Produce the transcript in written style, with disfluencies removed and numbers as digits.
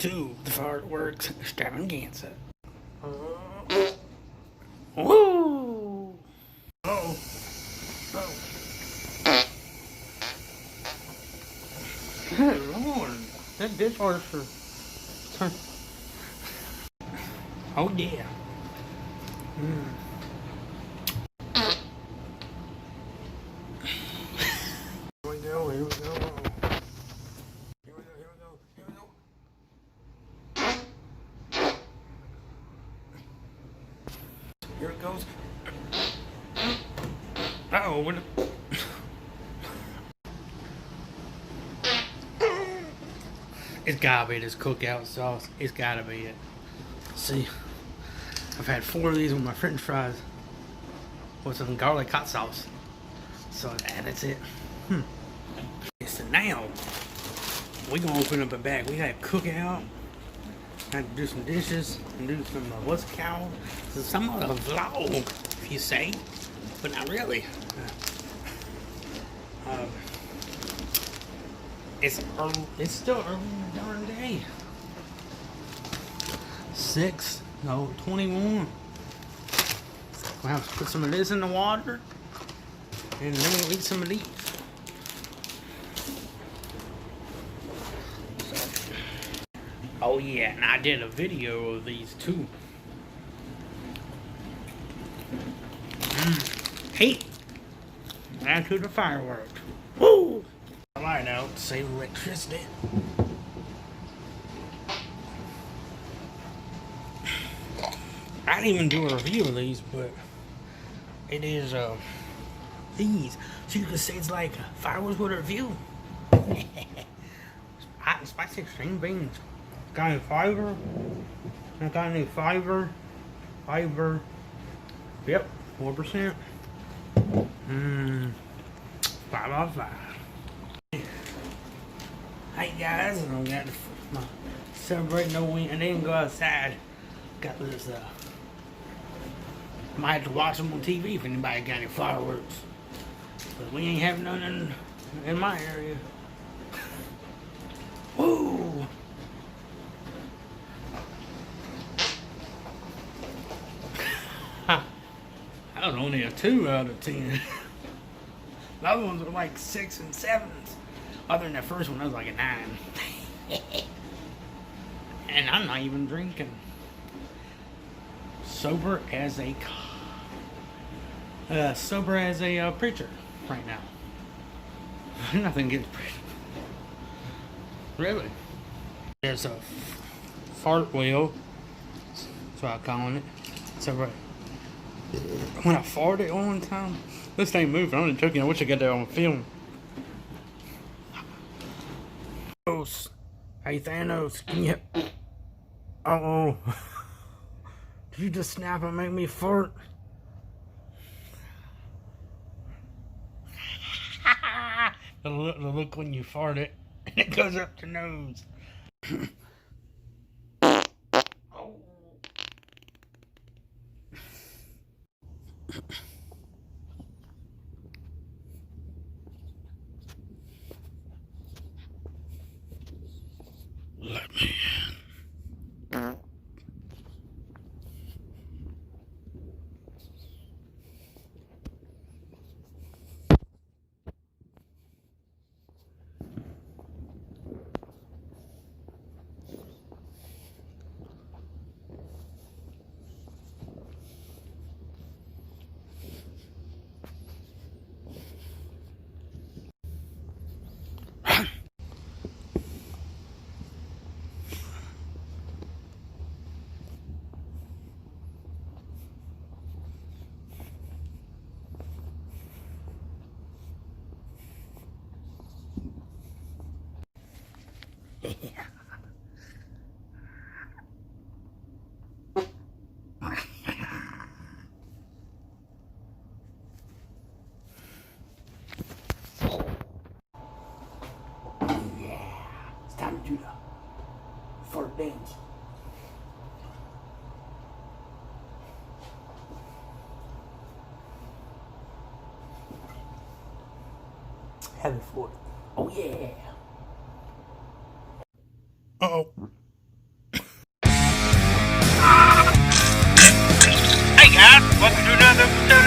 to the fireworks extravaganza. Woo! Oh. Oh. Good Lord. That dishwasher. Oh, yeah. Here we go, here we go. Here we go, here we go, here we go. Here it goes. Uh-oh, what the... It's gotta be this cookout sauce. It's gotta be it. See, I've had 4 of these with my french fries with some garlic hot sauce. So that's it. So now, we gonna open up a bag. We got cookout. Had to do some dishes and do some, what's it called? Somewhat of a vlog, if you say, but not really. It's still early in the darn day. 21. We'll have to put some of this in the water, and then we'll eat some of these. Oh yeah, and I did a video of these too. Heat. Add to the fireworks. Woo! Light out to save electricity. I didn't even do a review of these, but it is these. So you can say it's like fireworks with a review. Hot and spicy string beans. Got any fiber? Got any fiber? Fiber. Yep, 4%. 5 out of 5. Hey guys, I got celebrating no win. I didn't go outside. Got this. Might have to watch them on TV if anybody got any fireworks. But we ain't having none in my area. Woo! I was only a 2 out of 10. The other ones were like 6 and 7s. Other than that first one, I was like a 9. And I'm not even drinking. Sober as a preacher right now. Nothing gets preached. Really? There's a fart wheel. That's what I'm calling it. So right. When I farted one time, this thing moved. I only took it. I wish I got that on film. Thanos. Hey Thanos, can you... Uh-oh. Did you just snap and make me fart? the look when you fart it, and it goes up your nose. Oh. Let me in. Yeah. It's time to do the fart dance. Have it for it. Oh yeah. Uh-oh. da, da, da.